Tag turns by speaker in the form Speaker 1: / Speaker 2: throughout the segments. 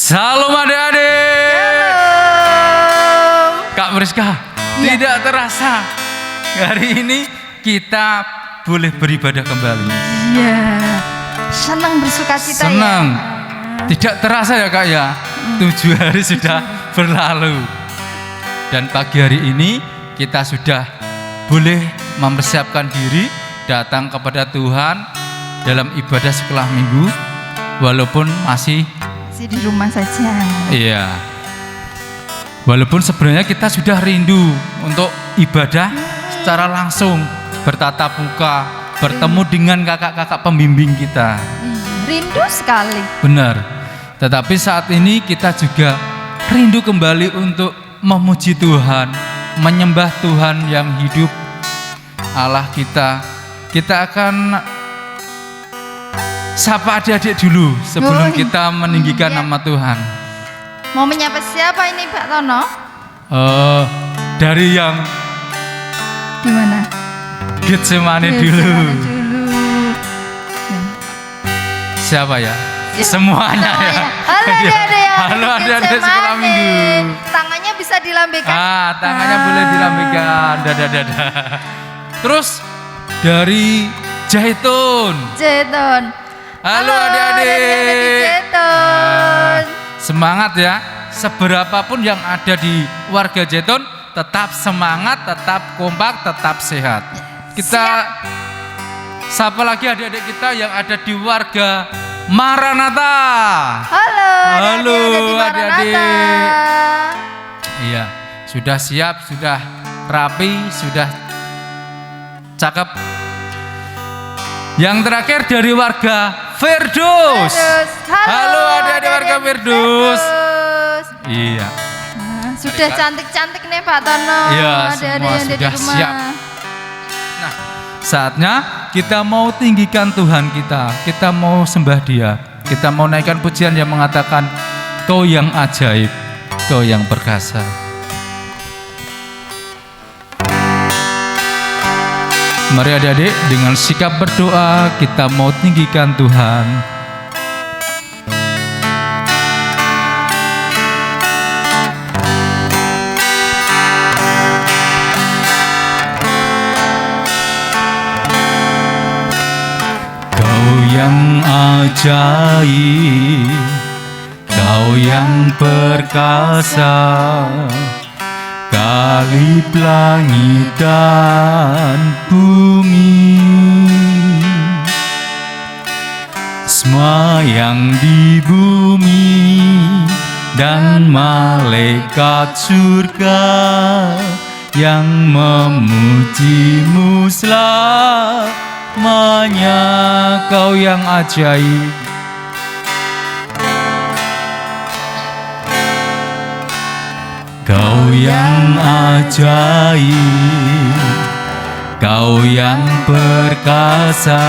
Speaker 1: Salam adik-adik.
Speaker 2: Halo.
Speaker 1: Kak Mariska,
Speaker 2: Ya.
Speaker 1: tidak terasa hari ini kita boleh beribadah kembali.
Speaker 2: Iya. Senang bersuka cita
Speaker 1: Senang.
Speaker 2: ya.
Speaker 1: Tidak terasa ya Kak ya, 7 hari sudah berlalu. Dan pagi hari ini kita sudah boleh mempersiapkan diri datang kepada Tuhan dalam ibadah sekolah minggu, walaupun masih
Speaker 2: di rumah saja.
Speaker 1: iya. Walaupun sebenarnya kita sudah rindu untuk ibadah secara langsung, bertatap muka, bertemu dengan kakak-kakak pembimbing kita.
Speaker 2: Rindu sekali.
Speaker 1: Benar. Tetapi saat ini kita juga rindu kembali untuk memuji Tuhan, menyembah Tuhan yang hidup, Allah kita. Kita akan sapa adik-adik dulu sebelum kita meninggikan
Speaker 2: iya.
Speaker 1: nama Tuhan.
Speaker 2: Mau menyapa siapa ini Pak Tono?
Speaker 1: Dari yang
Speaker 2: Di mana?
Speaker 1: Getsemani
Speaker 2: Iya,
Speaker 1: dulu.
Speaker 2: dulu.
Speaker 1: Siapa ya?
Speaker 2: Ya.
Speaker 1: Semuanya ya.
Speaker 2: Halo adik-adik yang
Speaker 1: Halo adik-adik sekolah
Speaker 2: Getsemani.
Speaker 1: minggu.
Speaker 2: Tangannya bisa dilambaikan.
Speaker 1: Tangannya boleh dilambaikan. Dadah. Terus dari Jaitun.
Speaker 2: Jeton.
Speaker 1: Halo
Speaker 2: adik-adik di
Speaker 1: adik-adik.
Speaker 2: Jeton.
Speaker 1: Semangat ya. Seberapapun yang ada di warga Jaitun, tetap semangat, tetap kompak, tetap sehat. Kita sapa lagi adik-adik kita yang ada di warga Maranatha.
Speaker 2: Halo
Speaker 1: adik-adik.
Speaker 2: adik-adik.
Speaker 1: Iya, sudah siap, sudah rapi, sudah cakep. Yang terakhir dari warga Firdaus. Halo adik-adik warga Firdaus. Iya.
Speaker 2: Sudah cantik-cantik nih Pak Tono.
Speaker 1: Iya,
Speaker 2: Adik-adik
Speaker 1: semua
Speaker 2: yang ada di
Speaker 1: sudah
Speaker 2: rumah.
Speaker 1: siap. Nah, saatnya kita mau tinggikan Tuhan kita. Kita mau sembah Dia. Kita mau naikkan pujian yang mengatakan, Kau yang ajaib, Kau yang perkasa. Mari adik-adik dengan sikap berdoa kita mau tinggikan Tuhan. Kau yang ajaib, Kau yang perkasa, kalip langit dan bumi, semua yang di bumi dan malaikat surga yang memujimu selamanya. Kau yang ajaib, Kau yang ajaib, Kau yang perkasa,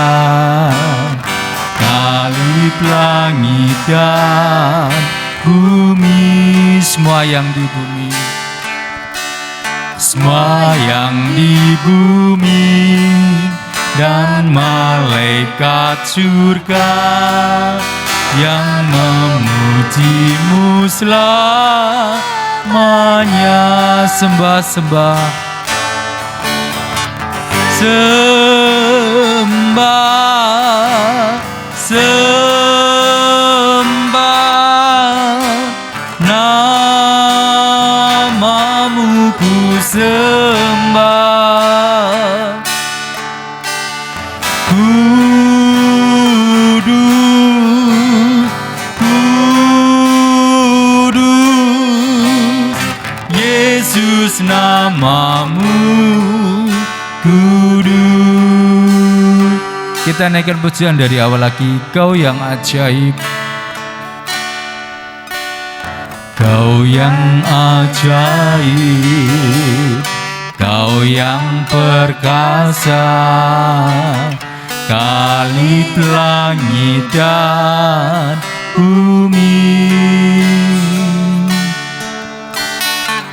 Speaker 1: kalip langit dan bumi, semua yang di bumi, semua yang di bumi dan malaikat surga yang memujimu selamanya. Sembah, namamu ku sembah. Kudus, Yesus namamu kudus. Kita naikkan pujian dari awal lagi. Kau yang ajaib, Kau yang ajaib, Kau yang perkasa, kalip langit dan bumi,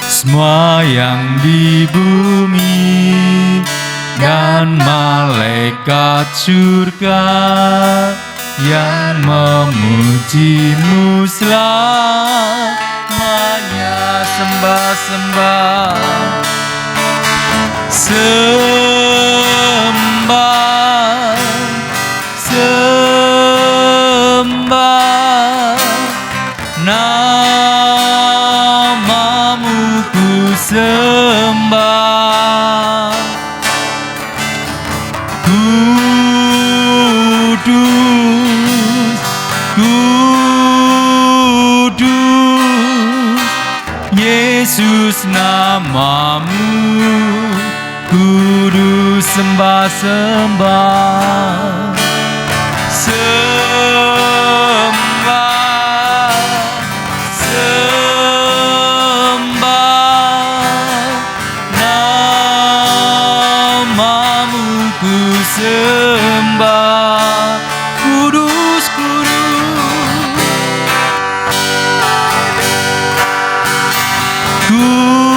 Speaker 1: semua yang di bumi dan malaikat surga yang memuji Pujimu selamanya, sembah-sembah, sembah, sembah, namamu ku sembah. Kudus, kudus, Yesus namamu, kudus, sembah-sembah, sembah, sembah, namamu ku sembah. Kudus, kudus, kudus,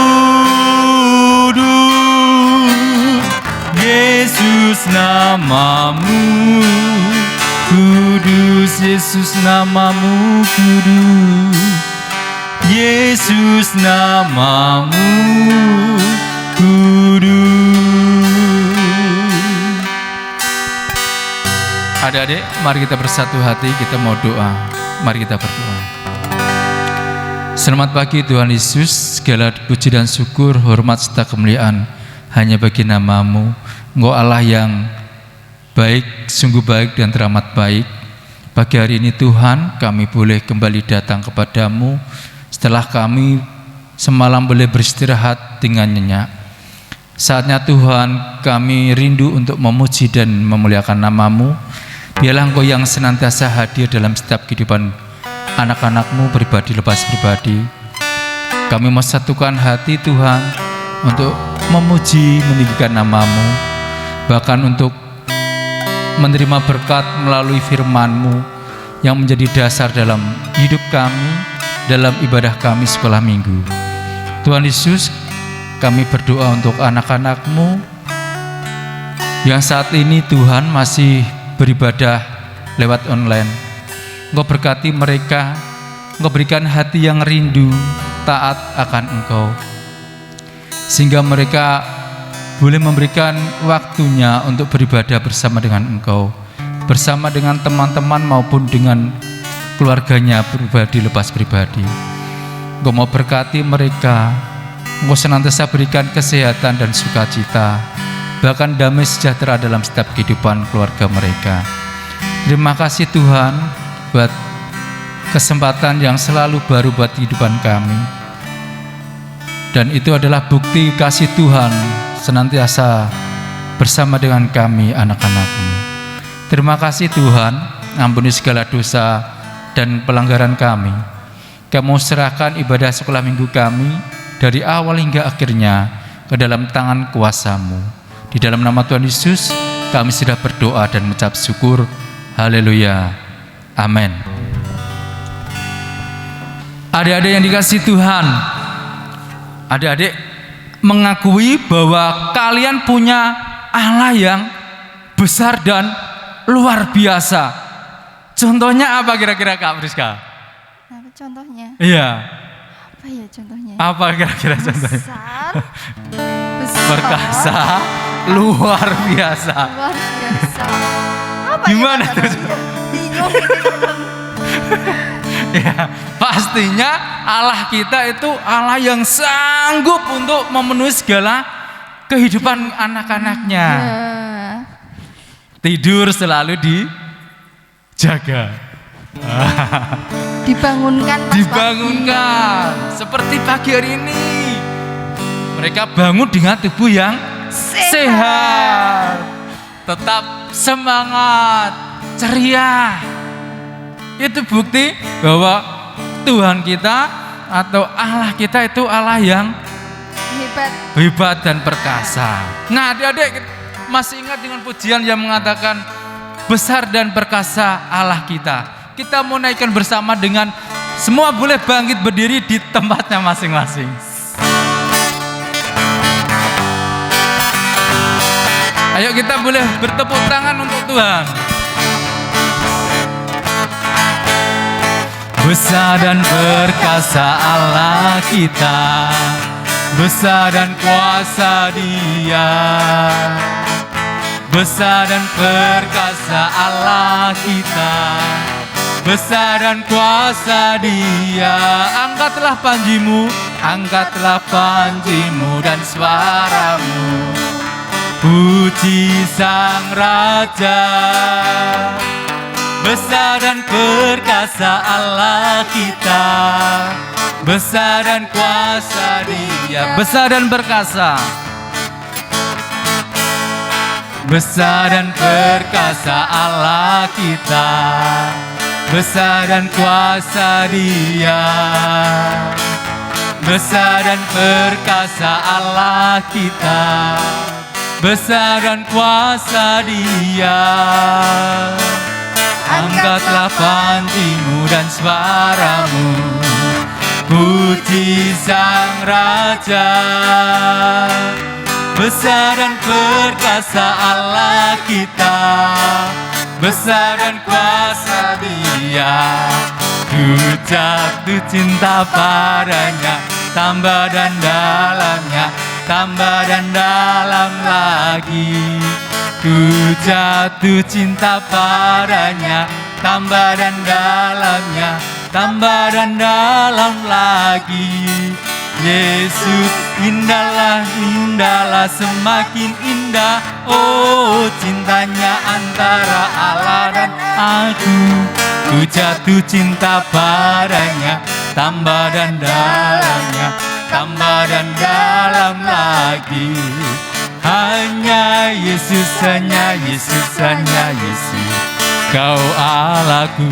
Speaker 1: Yesus namamu, kudus, Yesus namamu, kudus, Yesus namamu, kudus. Adik-adik, mari kita bersatu hati, kita mau doa. Mari kita berdoa. Selamat pagi Tuhan Yesus, segala puji dan syukur, hormat serta kemuliaan hanya bagi namamu. Engkau Allah yang baik, sungguh baik dan teramat baik. Pagi hari ini Tuhan, kami boleh kembali datang kepadamu setelah kami semalam boleh beristirahat dengan nyenyak. Saatnya Tuhan, kami rindu untuk memuji dan memuliakan namamu. Biarlah Engkau yang senantiasa hadir dalam setiap kehidupan anak-anak-Mu pribadi lepas pribadi. Kami mau satukan hati Tuhan untuk memuji, meninggikan namamu, bahkan untuk menerima berkat melalui firman-Mu yang menjadi dasar dalam hidup kami, dalam ibadah kami sekolah minggu. Tuhan Yesus, kami berdoa untuk anak-anak-Mu yang saat ini Tuhan masih beribadah lewat online. Engkau berkati mereka, Engkau berikan hati yang rindu, taat akan Engkau, sehingga mereka boleh memberikan waktunya untuk beribadah bersama dengan Engkau, bersama dengan teman-teman maupun dengan keluarganya pribadi lepas pribadi. Engkau mau berkati mereka, Engkau senantiasa berikan kesehatan dan sukacita, bahkan damai sejahtera dalam setiap kehidupan keluarga mereka. Terima kasih Tuhan buat kesempatan yang selalu baru buat kehidupan kami, dan itu adalah bukti kasih Tuhan senantiasa bersama dengan kami anak-anak-Mu. Terima kasih Tuhan, ampuni segala dosa dan pelanggaran kami. Kamu serahkan ibadah sekolah minggu kami dari awal hingga akhirnya ke dalam tangan kuasa-Mu. Di dalam nama Tuhan Yesus kami sudah berdoa dan mengucap syukur. Haleluya. Amin. Adik-adik yang dikasihi Tuhan, adik-adik mengakui bahwa kalian punya Allah yang besar dan luar biasa. Contohnya apa kira-kira Kak Priska?
Speaker 2: Apa contohnya?
Speaker 1: Iya.
Speaker 2: Apa ya contohnya?
Speaker 1: Apa kira-kira contohnya?
Speaker 2: Besar,
Speaker 1: Perkasa, luar biasa.
Speaker 2: luar biasa. Apa
Speaker 1: Gimana
Speaker 2: ya,
Speaker 1: tuh?
Speaker 2: Bingung gitu.
Speaker 1: Ya, pastinya Allah kita itu Allah yang sanggup untuk memenuhi segala kehidupan anak-anaknya.
Speaker 2: Ya.
Speaker 1: Tidur selalu dijaga.
Speaker 2: Dibangunkan pas
Speaker 1: Dibangunkan seperti pagi hari ini. Mereka bangun dengan tubuh yang sehat, tetap semangat, ceria. Itu bukti bahwa Tuhan kita atau Allah kita itu Allah yang hebat dan perkasa. Nah, adik-adik masih ingat dengan pujian yang mengatakan besar dan perkasa Allah kita. Kita mau naikkan bersama dengan semua boleh bangkit berdiri di tempatnya masing-masing. Ayo kita boleh bertepuk tangan untuk Tuhan. Besar dan perkasa Allah kita, besar dan kuasa Dia. Besar dan perkasa Allah kita, besar dan kuasa Dia. Angkatlah panjimu, angkatlah panjimu dan suaramu, puji Sang Raja. Besar dan perkasa Allah kita, besar dan kuasa Dia. Besar dan perkasa, besar dan perkasa Allah kita, besar dan kuasa Dia. Besar dan perkasa Allah kita, besar dan kuasa Dia. Angkatlah panjimu dan suaramu, puji Sang Raja. Besar dan perkasa Allah kita, besar dan kuasa Dia. Ku jatuh cinta padanya, tambah dan dalamnya, tambah dan dalam lagi. Ku jatuh cinta padanya, tambah dan dalamnya, tambah dan dalam lagi. Yesus, indahlah, indahlah, semakin indah. Oh, cintanya antara Allah dan aku. Ku jatuh cinta padanya, tambah dan dalamnya, tambah dan dalam lagi. Hanya Yesus, hanya Yesus, hanya Yesus, Kau Allahku.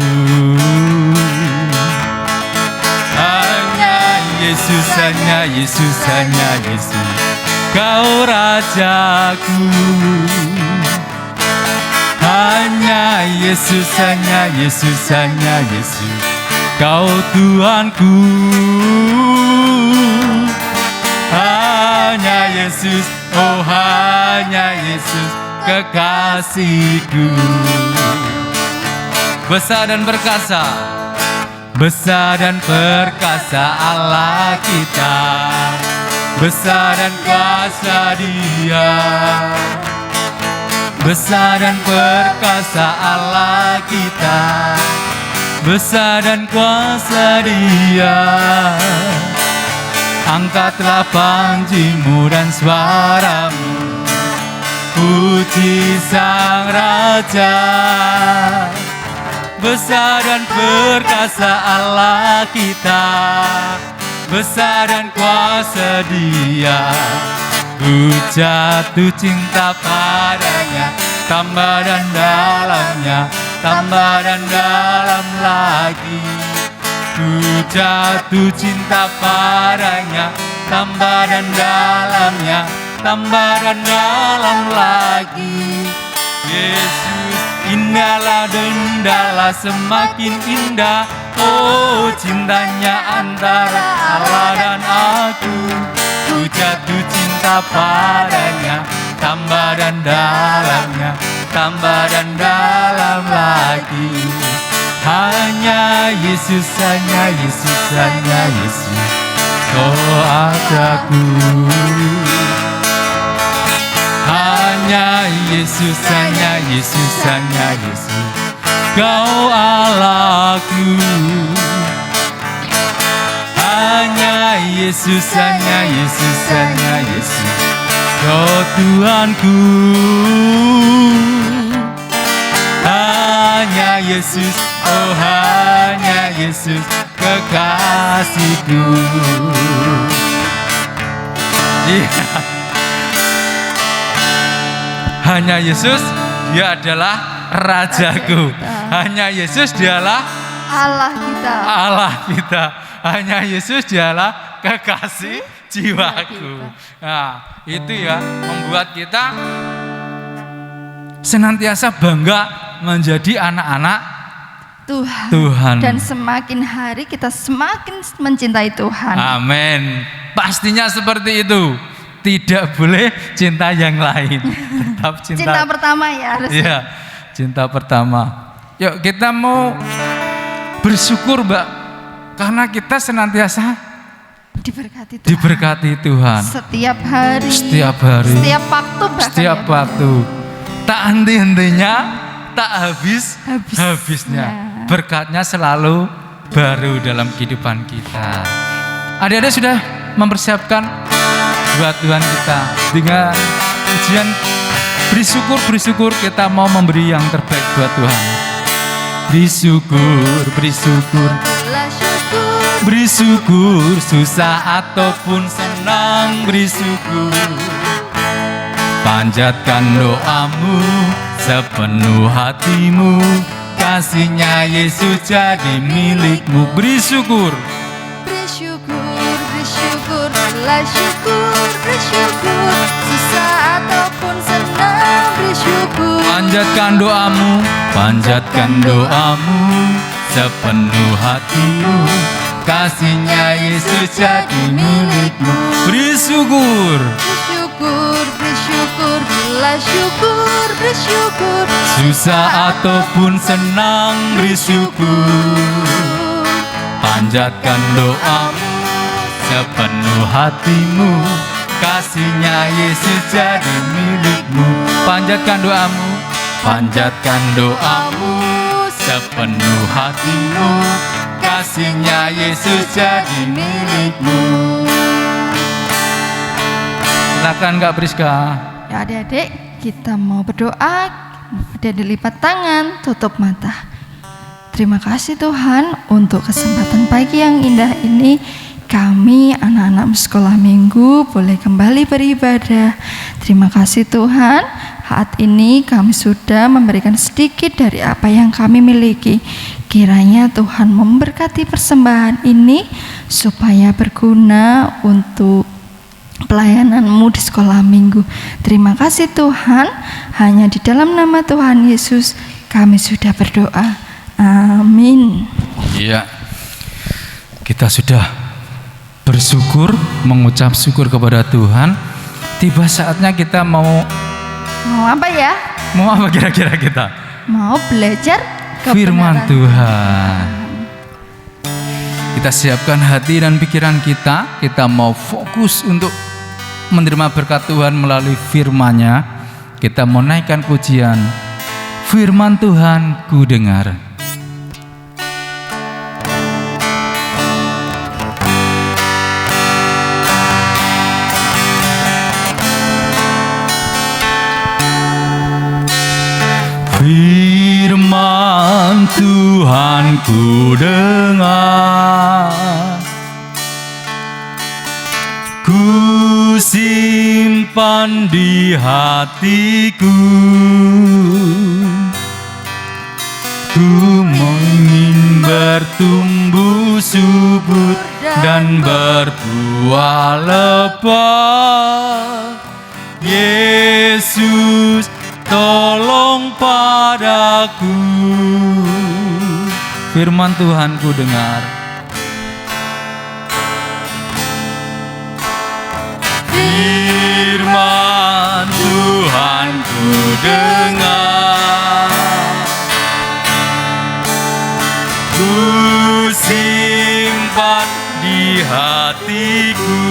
Speaker 1: Hanya Yesus, hanya Yesus, hanya Yesus, Kau Rajaku. Hanya Yesus, hanya Yesus, hanya Yesus, Kau Tuhanku. Hanya Yesus, oh hanya Yesus, kekasihku. Besar dan perkasa, besar dan perkasa Allah kita, besar dan kuasa Dia. Besar dan perkasa Allah kita, besar dan kuasa Dia. Angkatlah panjimu dan suaramu, puji Sang Raja. Besar dan perkasa Allah kita, besar dan kuasa Dia. Ku jatuh cinta padanya, tambah dan dalamnya, tambah dan dalam lagi. Ku jatuh cinta padanya, tambah dan dalamnya, tambah dan dalam lagi. Yesus, indahlah, indahlah, semakin indah. Oh, cintanya antara Allah dan aku. Ku jatuh cinta padanya, tambah dan dalamnya, tambah dan dalam lagi. Hanya Yesus, hanya Yesus, hanya Yesus, Kau Adaku. Hanya Yesus, hanya Yesus, hanya Yesus, Kau Allahku. Hanya Yesus, hanya Yesus, hanya Yesus, Kau Tuhanku. Hanya Yesus, oh hanya Yesus, kekasihku. Iya. Hanya Yesus, Dia adalah Rajaku. Hanya Yesus, Dialah
Speaker 2: Allah kita.
Speaker 1: Allah kita. Hanya Yesus, Dialah kekasih jiwaku. Nah, itu ya membuat kita senantiasa bangga menjadi anak-anak Tuhan.
Speaker 2: Dan semakin hari kita semakin mencintai Tuhan.
Speaker 1: Amin. Pastinya seperti itu. Tidak boleh cinta yang lain. Tetap
Speaker 2: Cinta pertama ya harus.
Speaker 1: Iya, cinta pertama. Yuk kita mau bersyukur, Mbak, Karena kita senantiasa
Speaker 2: Diberkati Tuhan.
Speaker 1: diberkati Tuhan.
Speaker 2: Setiap hari.
Speaker 1: Setiap hari.
Speaker 2: Setiap waktu bahkan
Speaker 1: Setiap
Speaker 2: ya.
Speaker 1: waktu. Tak henti-hentinya, tak habisnya.
Speaker 2: Ya.
Speaker 1: Berkatnya selalu baru dalam kehidupan kita. Adik-adik sudah mempersiapkan buat Tuhan kita dengan ujian bersyukur kita mau memberi yang terbaik buat Tuhan. Bersyukur, beri syukur, susah ataupun senang beri syukur. Panjatkan doamu sepenuh hatimu, kasihnya Yesus jadi milikmu. Beri syukur,
Speaker 2: bersyukur, susah ataupun senang bersyukur.
Speaker 1: Panjatkan doamu sepenuh hatimu, kasihnya Yesus jadi milikmu. Beri syukur,
Speaker 2: bersyukur,
Speaker 1: susah ataupun senang beri syukur. Panjatkan doamu sepenuh hatimu, kasihnya Yesus jadi milikmu. Panjatkan doamu sepenuh hatimu, kasihnya Yesus jadi milikmu. Silakan Kak Priska.
Speaker 2: Ya adik-adik, kita mau berdoa. Ada dilipat tangan, tutup mata. Terima kasih Tuhan untuk kesempatan pagi yang indah ini. Kami anak-anak sekolah minggu boleh kembali beribadah. Terima kasih Tuhan. Saat ini kami sudah memberikan sedikit dari apa yang kami miliki. Kiranya Tuhan memberkati persembahan ini supaya berguna untuk pelayanan-Mu di sekolah minggu. Terima kasih Tuhan. Hanya di dalam nama Tuhan Yesus kami sudah berdoa. Amin.
Speaker 1: Iya. Kita sudah bersyukur, mengucap syukur kepada Tuhan. Tiba saatnya kita mau
Speaker 2: apa ya?
Speaker 1: Mau apa kira-kira kita?
Speaker 2: Mau belajar
Speaker 1: firman
Speaker 2: kebenaran
Speaker 1: Tuhan. Kita siapkan hati dan pikiran kita. Kita mau fokus untuk menerima berkat Tuhan melalui firman-Nya. Kita mau naikkan pujian. Firman Tuhan ku dengar. Firman Tuhan ku dengar, ku simpan di hatiku, ku ingin bertumbuh subur dan berbuah lebat. Yesus tolong padaku. Firman Tuhan ku dengar. Firman Tuhan ku dengar, ku simpan di hatiku,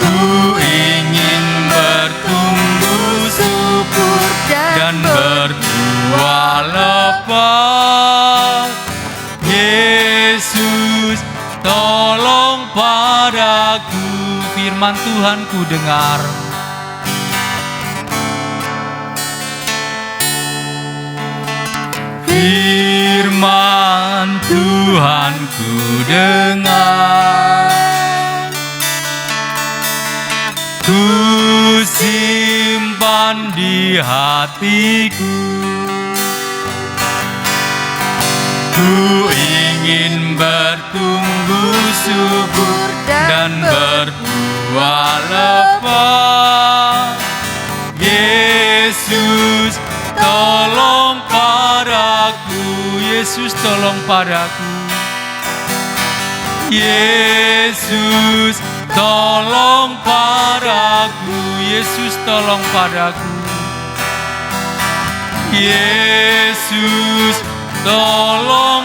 Speaker 1: ku ingin bertumbuh subur dan berbuah lebat. Yesus tolong padaku. Firman Tuhan ku dengar. Firman Tuhan ku dengar, ku simpan di hatiku, ku ingin bertumbuh subur dan berbuah lebat. Yesus tolong padaku. Yesus tolong padaku. Yesus tolong padaku. Yesus tolong padaku. Yesus tolong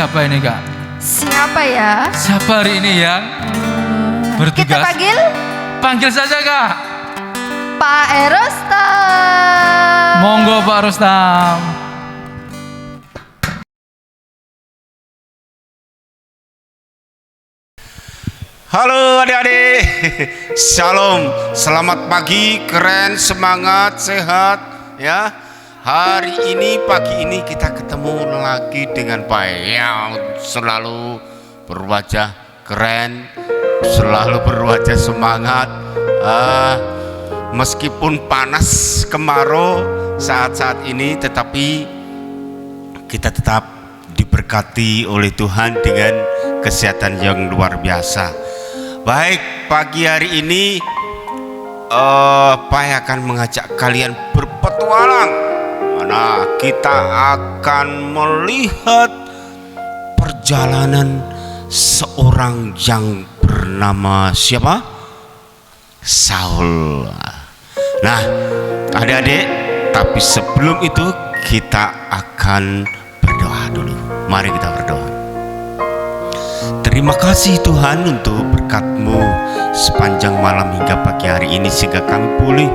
Speaker 1: siapa ini Kak?
Speaker 2: Siapa ya?
Speaker 1: Siapa hari ini yang
Speaker 2: Kita
Speaker 1: bertugas?
Speaker 2: panggil
Speaker 1: Panggil saja Kak.
Speaker 2: Pak Erostam.
Speaker 1: Monggo Pak Rustam.
Speaker 3: Halo adik-adik, shalom, selamat pagi, keren, semangat, sehat ya. Hari ini, pagi ini kita ketemu lagi dengan Pak yang selalu berwajah keren, selalu berwajah semangat. Meskipun panas kemarau saat-saat ini, tetapi kita tetap diberkati oleh Tuhan dengan kesehatan yang luar biasa. Baik, pagi hari ini Pak akan mengajak kalian berpetualang. Mana kita akan melihat perjalanan seorang yang bernama siapa? Saul. Nah, adik-adik, tapi sebelum itu kita akan berdoa dulu. Mari kita berdoa. Terima kasih Tuhan untuk berkat-Mu sepanjang malam hingga pagi hari ini, sehingga kami boleh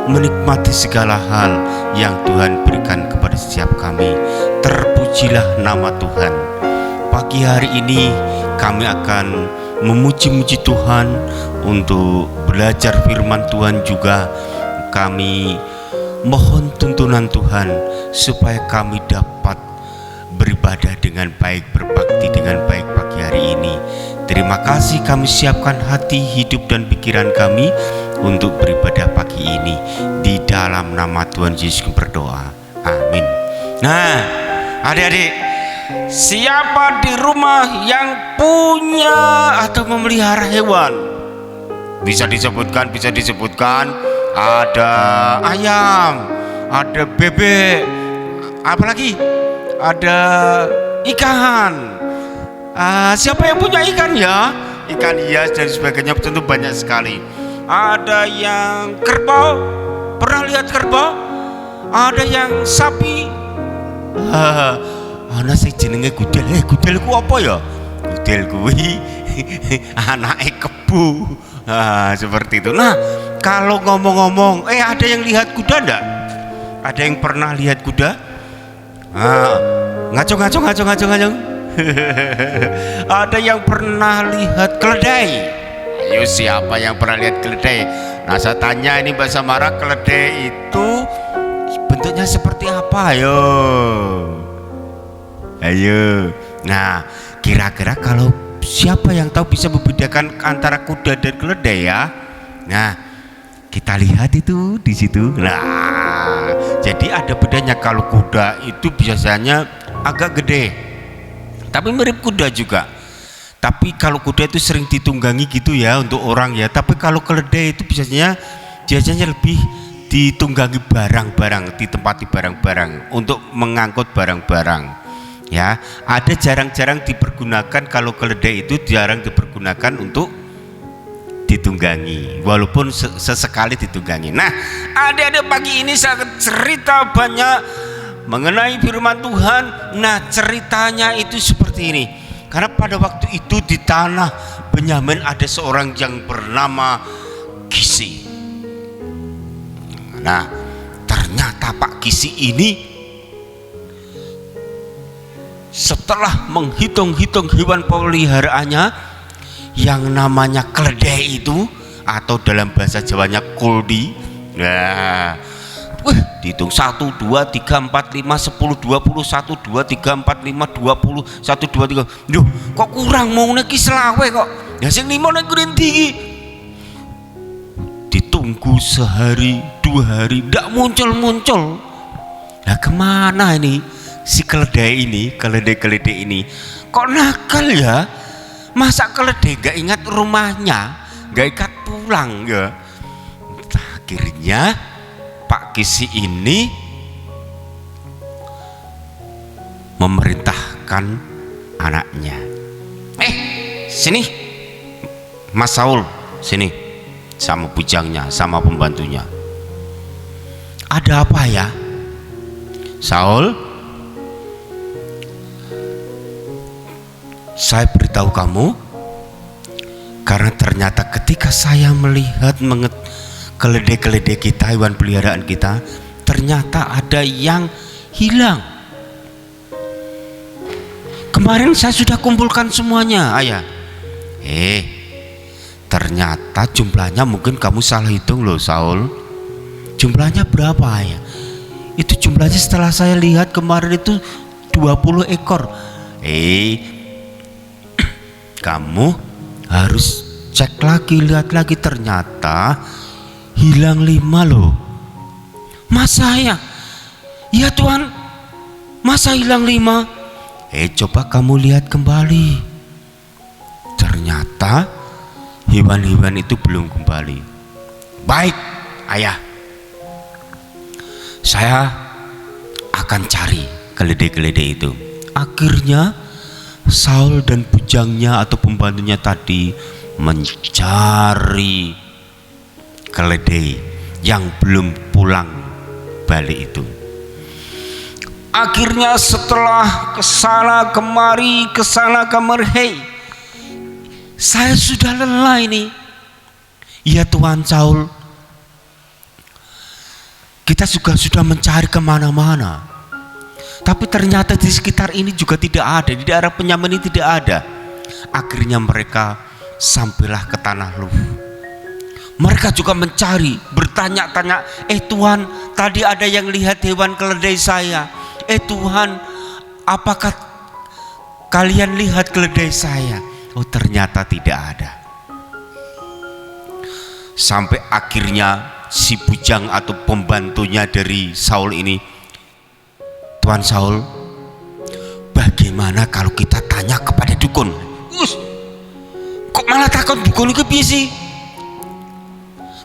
Speaker 3: menikmati segala hal yang Tuhan berikan kepada setiap kami. Terpujilah nama Tuhan. Pagi hari ini kami akan memuji-muji Tuhan untuk belajar firman Tuhan juga. Kami mohon tuntunan Tuhan supaya kami dapat beribadah dengan baik, berbakti dengan baik pagi hari ini. Terima kasih, kami siapkan hati, hidup dan pikiran kami untuk beribadah pagi ini. Di dalam nama Tuhan Yesus berdoa, amin. Nah, adik-adik, siapa di rumah yang punya atau memelihara hewan? Bisa disebutkan, ada ayam, ada bebek, apalagi ada ikan. Siapa yang punya ikan ya? Ikan hias dan sebagainya, tentu banyak sekali. Ada yang kerbau, pernah lihat kerbau? Ada yang sapi. Ana sing jenenge gudel. Gudel ku apa ya? Gudel kuwi anake kebu. Seperti itu. Nah, kalau ngomong-ngomong, ada yang lihat kuda enggak? Ada yang pernah lihat kuda? Ngaco. Ada yang pernah lihat keledai? Ayo, siapa yang pernah lihat keledai? Nah, saya tanya ini Mbak Samara, keledai itu bentuknya seperti apa? Ayo. Nah, kira-kira kalau siapa yang tahu bisa membedakan antara kuda dan keledai ya? Nah, kita lihat itu di situ. Nah, jadi ada bedanya. Kalau kuda itu biasanya agak gede, tapi mirip kuda juga. Tapi kalau kuda itu sering ditunggangi gitu ya untuk orang ya. Tapi kalau keledai itu biasanya lebih ditunggangi barang-barang, ditempati barang-barang untuk mengangkut barang-barang. Ya, ada jarang-jarang dipergunakan. Kalau keledai itu jarang dipergunakan untuk ditunggangi, walaupun sesekali ditunggangi. Nah, adik-adik, pagi ini saya akan cerita banyak mengenai firman Tuhan. Nah, ceritanya itu seperti ini. Karena pada waktu itu di tanah Benyamin ada seorang yang bernama Kisi. Nah, ternyata Pak Kisi ini setelah menghitung-hitung hewan peliharaannya yang namanya keledai itu, atau dalam bahasa Jawanya kuldi. Nah, dihitung 1, 2, 3, 4, 5, 10, 20, 1, 2, 3, 4, 5, 20, 1, 2, 3. Duh, kok kurang mau neki selawe kok. Ya sing 5 nek tinggi. Ditunggu sehari, 2 hari, ndak muncul-muncul. Nah, kemana ini si keledai ini, keledai ini? Kok nakal ya? Masa keledai gak ingat rumahnya, gak ikat pulang ya? Akhirnya Pak Kisi ini memerintahkan anaknya, sini Mas Saul, sini sama bujangnya, sama pembantunya. Ada apa ya? Saul, Saya beritahu kamu, karena ternyata ketika saya melihat keledai-keledai kita, hewan peliharaan kita, ternyata ada yang hilang. Kemarin saya sudah kumpulkan semuanya, ayah. Ternyata jumlahnya mungkin kamu salah hitung loh, Saul. Jumlahnya berapa, ayah? Itu jumlahnya setelah saya lihat kemarin itu 20 ekor. Kamu harus cek lagi, lihat lagi, ternyata hilang 5 loh. Masa ya? Ya Tuhan, masa hilang 5? Coba kamu lihat kembali. Ternyata hewan-hewan itu belum kembali. Baik, ayah. Saya akan cari keledai-keledai itu. Akhirnya Saul dan bujangnya atau pembantunya tadi mencari keledai yang belum pulang balik itu. Akhirnya setelah kesana kemari, saya sudah lelah ini. Ya Tuhan Saul, kita juga sudah mencari kemana-mana, tapi ternyata di sekitar ini juga tidak ada, di daerah Benyamin ini tidak ada. Akhirnya mereka sampailah ke tanah Luf. Mereka juga mencari, bertanya-tanya, Tuhan, tadi ada yang lihat hewan keledai saya. Tuhan, apakah kalian lihat keledai saya? Oh, ternyata tidak ada. Sampai akhirnya si bujang atau pembantunya dari Saul ini, Tuan Saul, bagaimana kalau kita tanya kepada dukun? Kok malah takut dukun itu piye sih?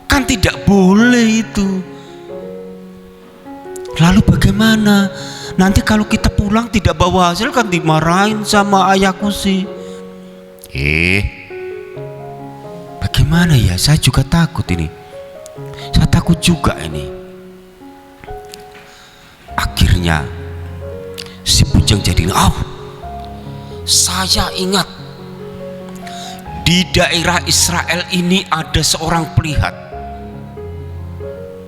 Speaker 3: Kan tidak boleh itu. Lalu bagaimana? Nanti kalau kita pulang tidak bawa hasil kan dimarahin sama ayahku sih. Bagaimana ya? Saya juga takut ini. Saya takut juga ini. Akhirnya si bujang jadi, saya ingat di daerah Israel ini ada seorang pelihat.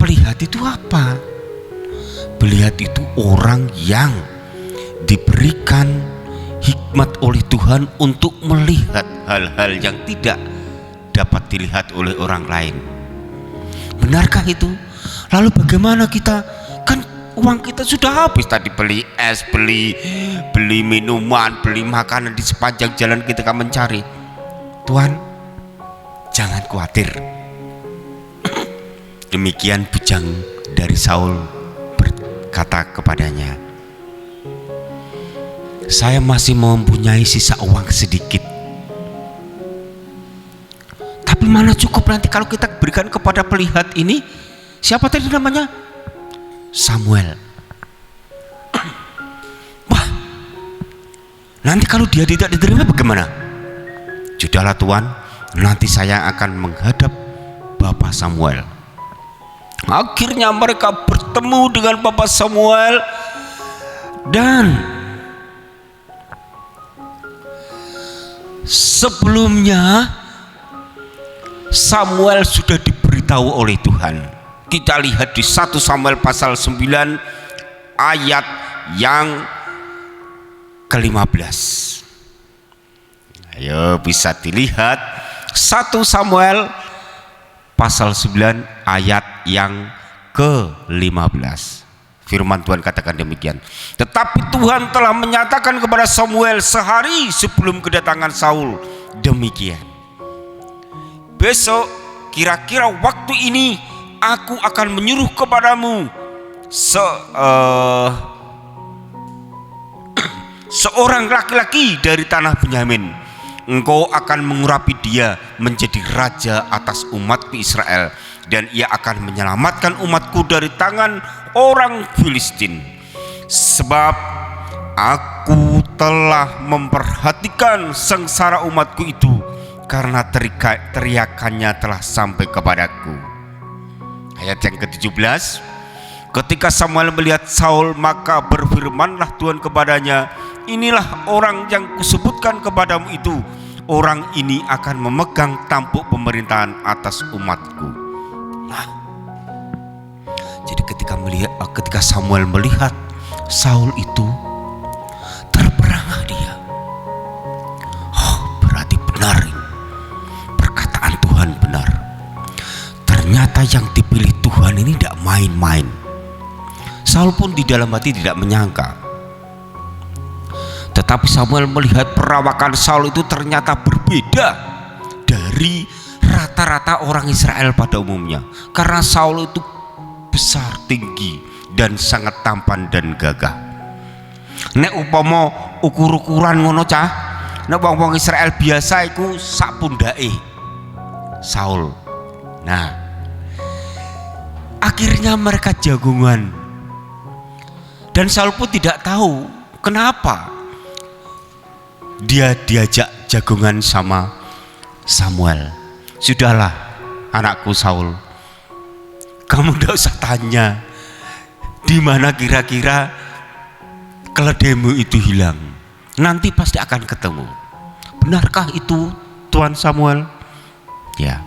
Speaker 3: Pelihat itu apa? Pelihat itu orang yang diberikan hikmat oleh Tuhan untuk melihat hal-hal yang tidak dapat dilihat oleh orang lain. Benarkah itu? Lalu bagaimana kita? Kan uang kita sudah habis tadi, beli es, beli minuman, beli makanan di sepanjang jalan kita kan mencari. Tuhan, jangan khawatir. Demikian bujang dari Saul berkata kepadanya, saya masih mempunyai sisa uang sedikit, tapi mana cukup nanti kalau kita berikan kepada pelihat ini. Siapa tadi namanya? Samuel. Wah, nanti kalau dia tidak diterima bagaimana? Sudahlah Tuhan, nanti saya akan menghadap Bapak Samuel. Akhirnya mereka bertemu dengan Bapak Samuel, dan sebelumnya Samuel sudah diberitahu oleh Tuhan. Kita lihat di 1 Samuel pasal 9 ayat yang ke-15. Ayo bisa dilihat 1 Samuel pasal 9 ayat yang ke-15. Firman Tuhan katakan demikian. Tetapi Tuhan telah menyatakan kepada Samuel sehari sebelum kedatangan Saul demikian, besok kira-kira waktu ini aku akan menyuruh kepadamu seorang laki-laki dari tanah Benyamin. Engkau akan mengurapi dia menjadi raja atas umatku Israel, dan ia akan menyelamatkan umatku dari tangan orang Filistin. Sebab aku telah memperhatikan sengsara umatku itu, karena teriakannya telah sampai kepadaku. Ayat yang ke-17. Ketika Samuel melihat Saul, maka berfirmanlah Tuhan kepadanya, inilah orang yang kusebut kusebutkan kepadamu itu, orang ini akan memegang tampuk pemerintahan atas umatku. Nah, jadi ketika Samuel melihat Saul itu, terperangah dia. Oh, berarti benar ini. Perkataan Tuhan benar. Ternyata yang dipilih Tuhan ini tidak main-main. Saul pun di dalam hati tidak menyangka. Tetapi Samuel melihat perawakan Saul itu ternyata berbeda dari rata-rata orang Israel pada umumnya. Karena Saul itu besar, tinggi, dan sangat tampan dan gagah. Nek upama ukur-ukuran ngono cah, nek wong-wong Israel biasa iku sak pundake Saul. Nah, akhirnya mereka jagungan. Dan Saul pun tidak tahu kenapa dia diajak jagungan sama Samuel. Sudahlah anakku Saul, kamu tidak usah tanya di mana kira-kira keledaimu itu hilang. Nanti pasti akan ketemu. Benarkah itu Tuan Samuel? Ya.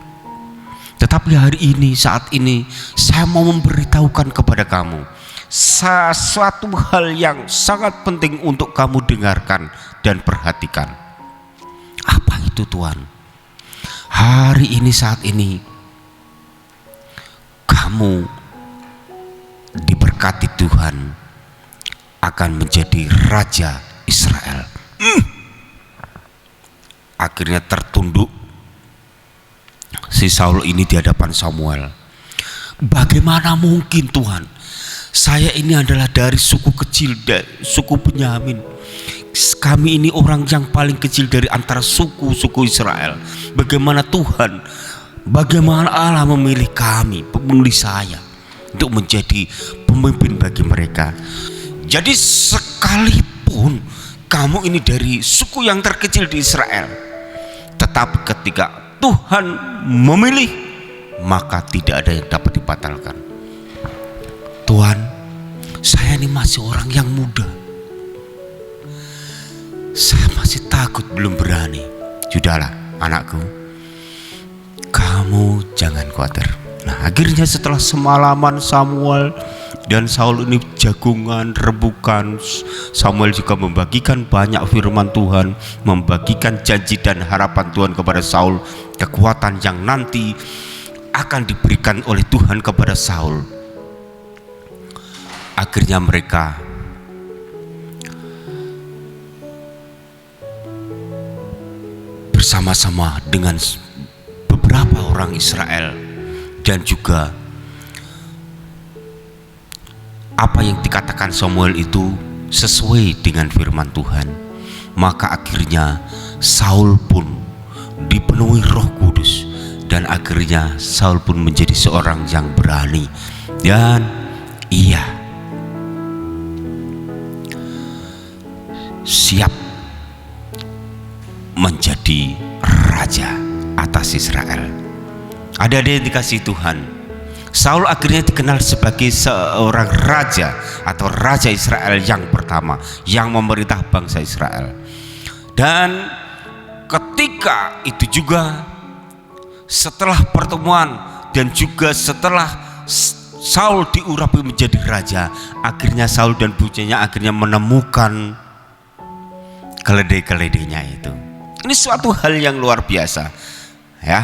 Speaker 3: Tetapi hari ini, saat ini, saya mau memberitahukan kepada kamu sesuatu hal yang sangat penting untuk kamu dengarkan dan perhatikan. Apa itu Tuhan? Hari ini, saat ini, kamu diberkati Tuhan akan menjadi Raja Israel. Akhirnya tertunduk si Saul ini di hadapan Samuel. Bagaimana mungkin Tuhan? Saya ini adalah dari suku kecil, suku Benyamin. Kami ini orang yang paling kecil dari antara suku-suku Israel. Bagaimana Tuhan, bagaimana Allah memilih kami, memilih saya untuk menjadi pemimpin bagi mereka. Jadi sekalipun kamu ini dari suku yang terkecil di Israel, tetapi ketika Tuhan memilih, maka tidak ada yang dapat dibatalkan. Tuhan, saya ini masih orang yang muda, saya masih takut, belum berani. Sudahlah anakku, kamu jangan khawatir. Nah, akhirnya setelah semalaman Samuel dan Saul ini jagungan, rebukan, Samuel juga membagikan banyak firman Tuhan, membagikan janji dan harapan Tuhan kepada Saul, kekuatan yang nanti akan diberikan oleh Tuhan kepada Saul. Akhirnya mereka bersama-sama dengan beberapa orang Israel dan juga apa yang dikatakan Samuel itu sesuai dengan firman Tuhan. Maka akhirnya Saul pun dipenuhi Roh Kudus dan akhirnya Saul pun menjadi seorang yang berani dan ia siap menjadi raja atas Israel. Ada yang dikasih Tuhan, Saul akhirnya dikenal sebagai seorang raja atau raja Israel yang pertama yang memerintah bangsa Israel. Dan ketika itu juga setelah pertemuan dan juga setelah Saul diurapi menjadi raja, akhirnya Saul dan bucinya akhirnya menemukan keledai-keledainya itu. Ini suatu hal yang luar biasa, ya.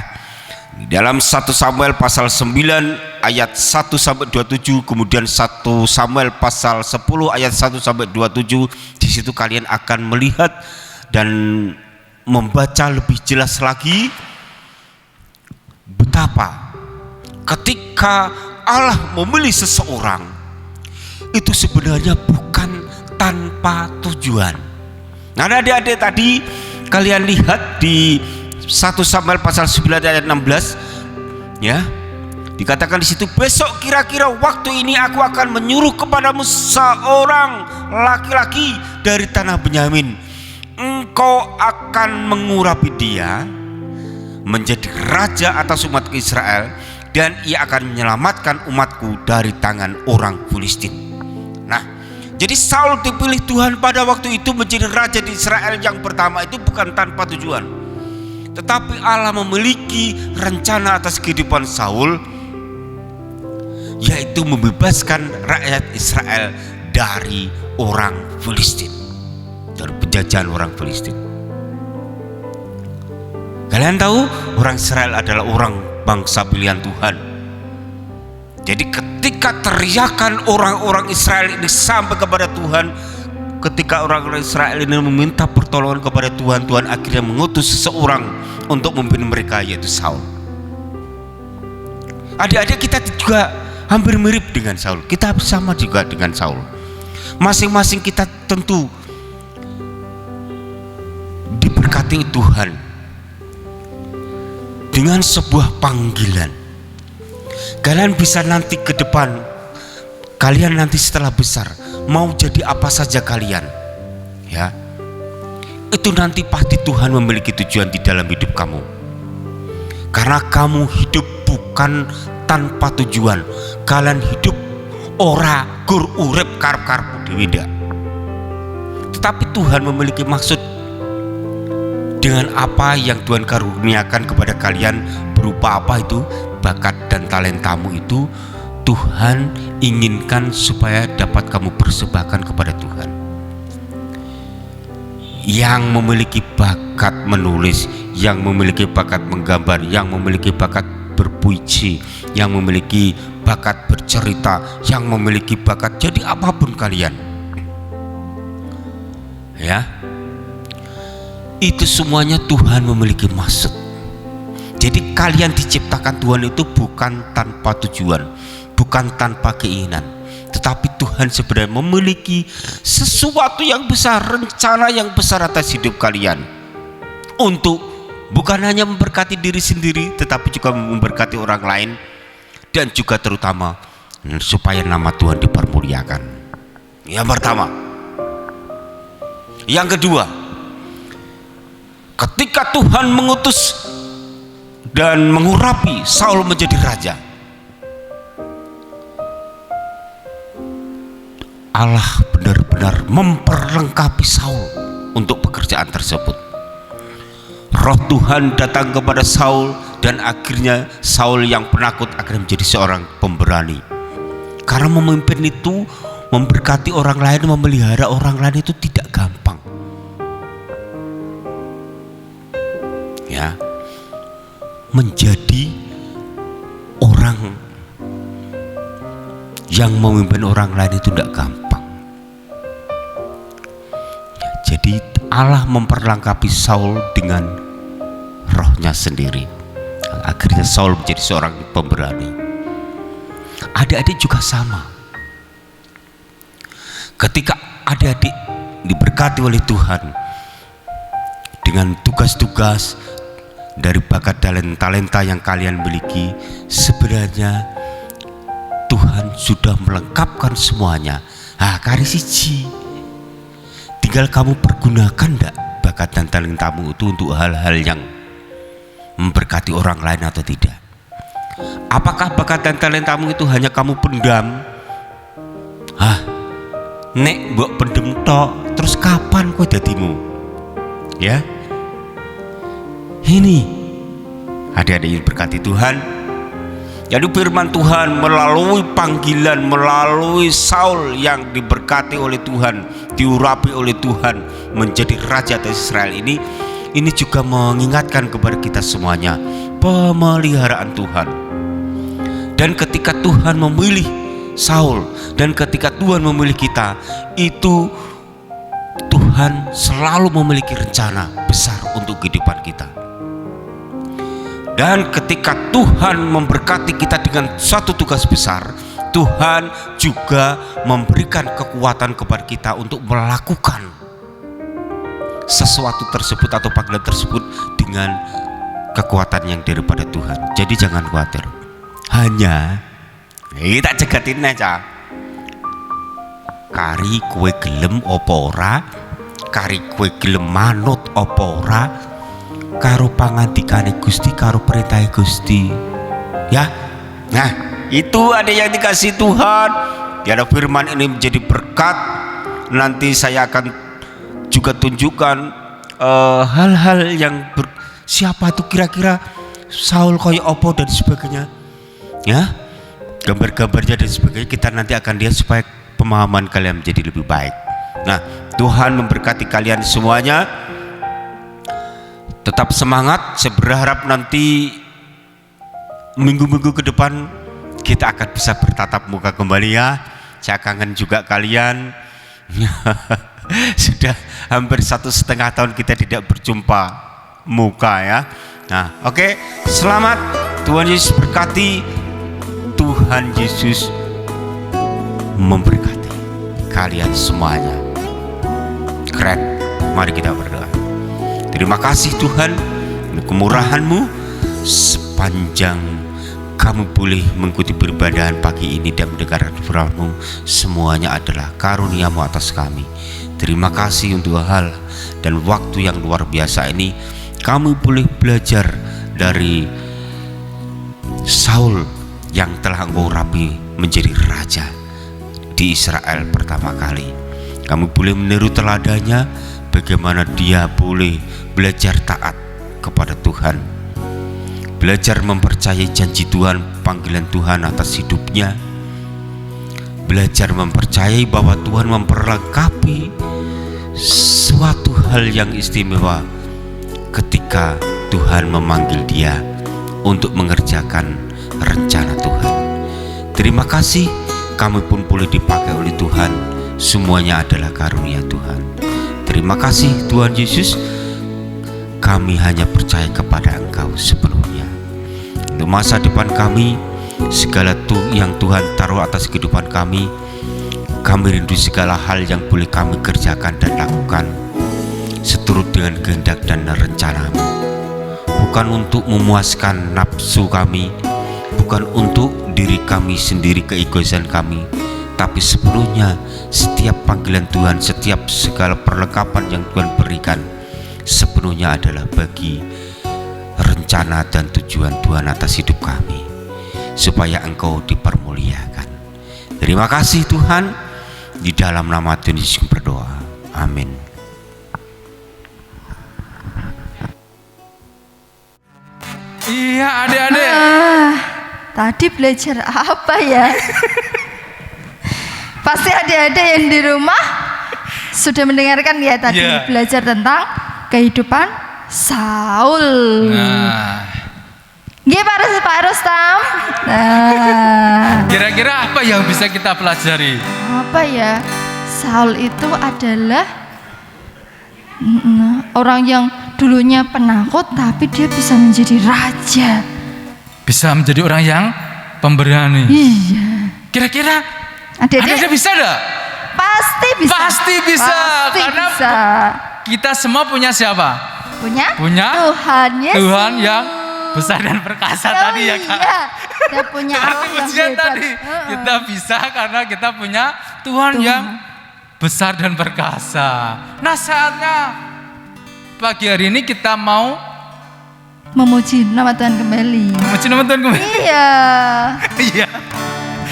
Speaker 3: Di dalam 1 Samuel pasal 9 ayat 1 sampai 27, kemudian 1 Samuel pasal 10 ayat 1 sampai 27, di situ kalian akan melihat dan membaca lebih jelas lagi betapa ketika Allah memilih seseorang itu sebenarnya bukan tanpa tujuan. Nah, adik-adik tadi kalian lihat di 1 Samuel pasal 9 ayat 16, ya, dikatakan di situ, besok kira-kira waktu ini aku akan menyuruh kepadamu seorang laki-laki dari tanah Benyamin. Engkau akan mengurapi dia menjadi raja atas umat Israel, dan ia akan menyelamatkan umatku dari tangan orang Filistin. Nah, Jadi Saul dipilih Tuhan pada waktu itu menjadi raja di Israel yang pertama itu bukan tanpa tujuan, tetapi Allah memiliki rencana atas kehidupan Saul, yaitu membebaskan rakyat Israel dari orang Filistin, dari penjajahan orang Filistin. Kalian tahu orang Israel adalah orang bangsa pilihan Tuhan. Jadi ketika teriakan orang-orang Israel ini sampai kepada Tuhan, ketika orang-orang Israel ini meminta pertolongan kepada Tuhan, Tuhan akhirnya mengutus seseorang untuk memimpin mereka, yaitu Saul. Adik-adik, kita juga hampir mirip dengan Saul. Kita sama juga dengan Saul. Masing-masing kita tentu diberkati Tuhan dengan sebuah panggilan. Kalian bisa nanti ke depan, kalian nanti setelah besar mau jadi apa saja kalian, ya, itu nanti pasti Tuhan memiliki tujuan di dalam hidup kamu. Karena kamu hidup bukan tanpa tujuan. Kalian hidup ora gur urip karep-karepmu dhewe ndak. Tetapi Tuhan memiliki maksud dengan apa yang Tuhan karuniakan kepada kalian, berupa apa itu bakat dan talentamu itu Tuhan inginkan supaya dapat kamu persembahkan kepada Tuhan. Yang memiliki bakat menulis, yang memiliki bakat menggambar, yang memiliki bakat berpuisi, yang memiliki bakat bercerita, yang memiliki bakat jadi apapun kalian, ya, itu semuanya Tuhan memiliki maksud. Jadi kalian diciptakan Tuhan itu bukan tanpa tujuan, bukan tanpa keinginan, tetapi Tuhan sebenarnya memiliki sesuatu yang besar, rencana yang besar atas hidup kalian, untuk bukan hanya memberkati diri sendiri, tetapi juga memberkati orang lain, dan juga terutama supaya nama Tuhan dipermuliakan. Yang pertama. Yang kedua, ketika Tuhan mengutus dan mengurapi Saul menjadi raja, Allah benar-benar memperlengkapi Saul untuk pekerjaan tersebut. Roh Tuhan datang kepada Saul, dan akhirnya Saul yang penakut akhirnya menjadi seorang pemberani. Karena memimpin itu, memberkati orang lain, memelihara orang lain itu tidak gampang, ya. Menjadi orang yang memimpin orang lain itu tidak gampang. Jadi Allah memperlengkapi Saul dengan rohnya sendiri. Akhirnya Saul menjadi seorang pemberani. Adik-adik juga sama. Ketika adik-adik diberkati oleh Tuhan dengan tugas-tugas dari bakat dan talenta yang kalian miliki, sebenarnya Tuhan sudah melengkapkan semuanya. Kari siji, tinggal kamu pergunakan ndak bakat dan talentamu itu untuk hal-hal yang memberkati orang lain atau tidak. Apakah bakat dan talentamu itu hanya kamu pendam? Nek mbok pendem tok, terus kapan kowe dadimu? Ya. Ini adik-adik yang berkati Tuhan. Jadi firman Tuhan melalui panggilan, melalui Saul yang diberkati oleh Tuhan, diurapi oleh Tuhan menjadi raja atas Israel ini juga mengingatkan kepada kita semuanya pemeliharaan Tuhan. Dan ketika Tuhan memilih Saul dan ketika Tuhan memilih kita, itu Tuhan selalu memiliki rencana besar untuk kehidupan kita. Dan ketika Tuhan memberkati kita dengan suatu tugas besar, Tuhan juga memberikan kekuatan kepada kita untuk melakukan sesuatu tersebut atau panggilan tersebut dengan kekuatan yang daripada Tuhan. Jadi jangan khawatir. Hanya kita cegatin aja. Kari kue gelem opo ora, kari kue gelem manut opo ora, karo pangandikane Gusti, karo perintah Gusti, ya. Nah, itu ada yang dikasih Tuhan. Tiada firman ini menjadi berkat nanti saya akan juga tunjukkan hal-hal yang siapa itu kira-kira Saul koyo opo dan sebagainya, ya, gambar-gambarnya dan sebagainya. Kita nanti akan lihat supaya pemahaman kalian menjadi lebih baik. Nah, Tuhan memberkati kalian semuanya. Tetap semangat. Saya berharap nanti minggu-minggu ke depan kita akan bisa bertatap muka kembali ya. Saya kangen juga kalian. Sudah hampir 1,5 tahun kita tidak berjumpa muka ya. Nah, oke, selamat. Tuhan Yesus berkati. Tuhan Yesus memberkati kalian semuanya. Keren. Mari kita berdoa. Terima kasih Tuhan untuk kemurahan-Mu sepanjang kami boleh mengikuti peribadahan pagi ini dan mendengarkan firman-Mu. Semuanya adalah karunia-Mu atas kami. Terima kasih untuk hal dan waktu yang luar biasa ini. Kami boleh belajar dari Saul yang telah Engkau rapi menjadi raja di Israel pertama kali. Kami boleh meniru teladannya, bagaimana dia boleh belajar taat kepada Tuhan, belajar mempercayai janji Tuhan, panggilan Tuhan atas hidupnya, belajar mempercayai bahwa Tuhan memperlengkapi suatu hal yang istimewa ketika Tuhan memanggil dia untuk mengerjakan rencana Tuhan. Terima kasih, kami pun boleh dipakai oleh Tuhan. Semuanya adalah karunia Tuhan. Terima kasih Tuhan Yesus. Kami hanya percaya kepada Engkau sepenuhnya. Untuk masa depan kami, segala yang Tuhan taruh atas kehidupan kami rindu segala hal yang boleh kami kerjakan dan lakukan seturut dengan kehendak dan rencana-Mu. Bukan untuk memuaskan nafsu kami, bukan untuk diri kami sendiri, keegoisan kami, tapi sepenuhnya setiap panggilan Tuhan, setiap segala perlengkapan yang Tuhan berikan sepenuhnya adalah bagi rencana dan tujuan Tuhan atas hidup kami, supaya Engkau dipermuliakan. Terima kasih Tuhan, di dalam nama Tuhan Yesus berdoa, amin.
Speaker 1: Iya, adik-adik.
Speaker 2: Tadi belajar apa ya? Pasti adik-adik yang di rumah sudah mendengarkan ya tadi, belajar tentang kehidupan Saul.
Speaker 1: Nah,
Speaker 2: Nggih Pak Rustam. Nah,
Speaker 1: kira-kira apa yang bisa kita pelajari?
Speaker 2: apa ya? Saul itu adalah orang yang dulunya penakut, tapi dia bisa menjadi raja.
Speaker 1: Bisa menjadi orang yang pemberani.
Speaker 2: Iya.
Speaker 1: Kira-kira
Speaker 2: Adik-adik
Speaker 1: bisa enggak?
Speaker 2: pasti bisa.
Speaker 1: Pasti bisa.
Speaker 2: Pasti
Speaker 1: Karena
Speaker 2: bisa.
Speaker 1: kita semua punya siapa?
Speaker 2: Punya
Speaker 1: Tuhan
Speaker 2: Yesus.
Speaker 1: yang besar dan perkasa tadi ya Kak.
Speaker 2: Iya. Dia punya Allah yang
Speaker 1: Ujian
Speaker 2: hebat.
Speaker 1: tadi kita bisa karena kita punya Tuhan yang besar dan perkasa. Nah, saatnya pagi hari ini kita mau
Speaker 2: memuji nama Tuhan kembali.
Speaker 1: memuji nama Tuhan kembali.
Speaker 2: Iya.
Speaker 1: Iya.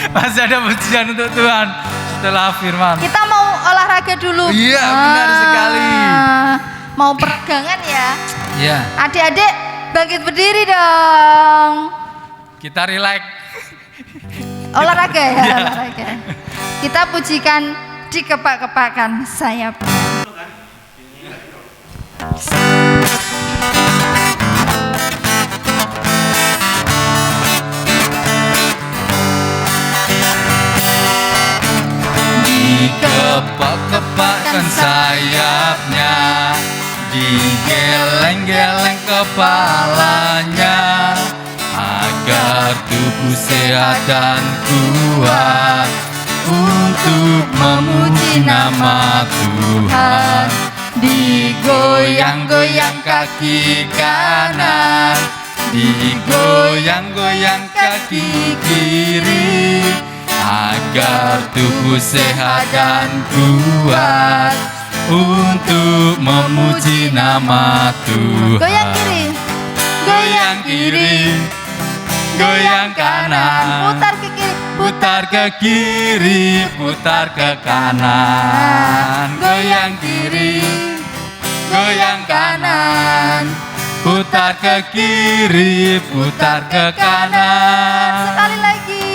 Speaker 1: Masih ada pujian untuk Tuhan setelah firman.
Speaker 2: Kita mau olahraga dulu.
Speaker 1: Iya, benar sekali.
Speaker 2: Mau peregangan ya.
Speaker 1: Iya.
Speaker 2: Adik-adik bangkit berdiri dong.
Speaker 1: Kita relax.
Speaker 2: Olahraga ya,
Speaker 1: Iya.
Speaker 2: olahraga. Kita pujikan dikepak-kepakan sayap.
Speaker 1: Dikepak-kepakkan sayapnya, digeleng-geleng kepalanya, agar tubuh sehat dan kuat untuk memuji nama Tuhan. Digoyang-goyang kaki kanan, digoyang-goyang kaki kiri, agar tubuh sehat dan kuat untuk memuji nama Tuhan.
Speaker 2: Goyang kiri,
Speaker 1: Goyang kiri, goyang kanan,
Speaker 2: putar ke kiri, putar
Speaker 1: putar ke kiri, putar ke kanan, goyang kiri, goyang kanan, putar ke kiri, putar ke kanan.
Speaker 2: Sekali lagi.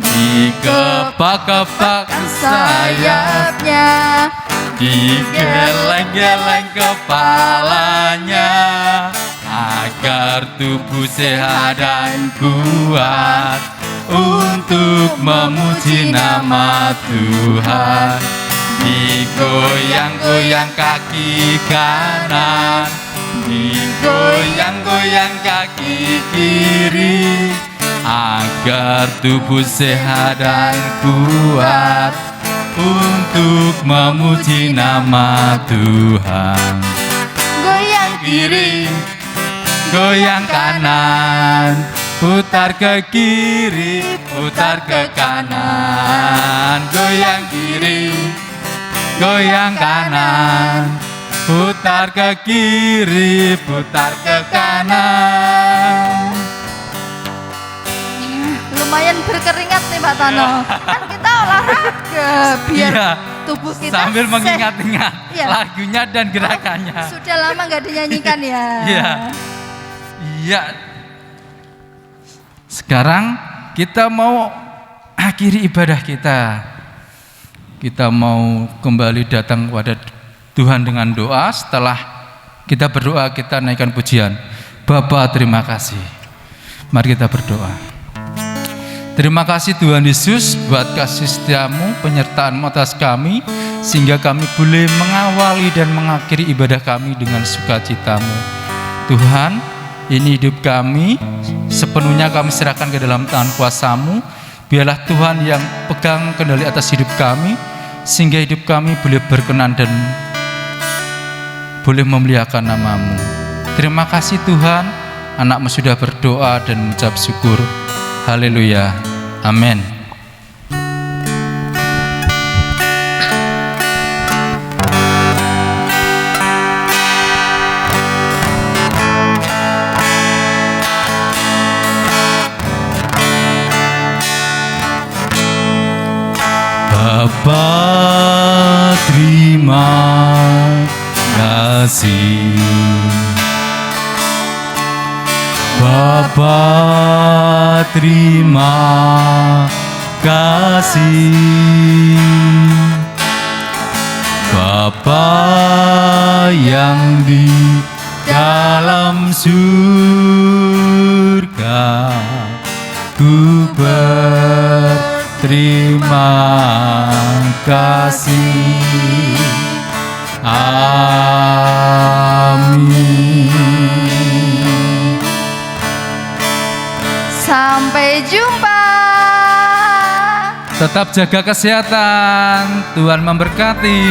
Speaker 1: Dikepak-kepak
Speaker 2: Sayapnya
Speaker 1: digeleng-geleng kepalanya, agar tubuh sehat dan kuat untuk memuji nama Tuhan. Digoyang-goyang kaki kanan, digoyang-goyang kaki kiri, agar tubuh sehat dan kuat untuk memuji nama Tuhan.
Speaker 2: goyang
Speaker 1: Kiri, goyang kanan, putar ke kiri, putar ke kanan, goyang kiri, goyang kanan, putar ke kiri, putar ke kanan.
Speaker 2: Lumayan berkeringat nih Pak Tono. Kan kita olahraga biar
Speaker 1: Iya,
Speaker 2: tubuh kita
Speaker 1: sambil
Speaker 2: sehat.
Speaker 1: mengingat-ingat
Speaker 2: Iya.
Speaker 1: lagunya dan gerakannya.
Speaker 2: Sudah lama nggak dinyanyikan ya.
Speaker 1: Iya. Iya. Sekarang kita mau akhiri ibadah kita. Kita mau kembali datang kepada Tuhan dengan doa. Setelah kita berdoa, kita naikkan pujian. Bapa, terima kasih. Mari kita berdoa. Terima kasih Tuhan Yesus buat kasih setiamu, penyertaan-Mu atas kami, sehingga kami boleh mengawali dan mengakhiri ibadah kami dengan sukacita-Mu. Tuhan, ini hidup kami, sepenuhnya kami serahkan ke dalam tangan kuasa-Mu. Biarlah Tuhan yang pegang kendali atas hidup kami, sehingga hidup kami boleh berkenan dan boleh memuliakan nama-Mu. Terima kasih Tuhan, anak-Mu sudah berdoa dan mengucap syukur. Haleluya. Amin. Bapa, terima kasih. Bapa, terima kasih. Bapa yang di dalam surga, ku berterima kasih. Amin.
Speaker 2: Sampai jumpa.
Speaker 1: Tetap jaga kesehatan. Tuhan memberkati.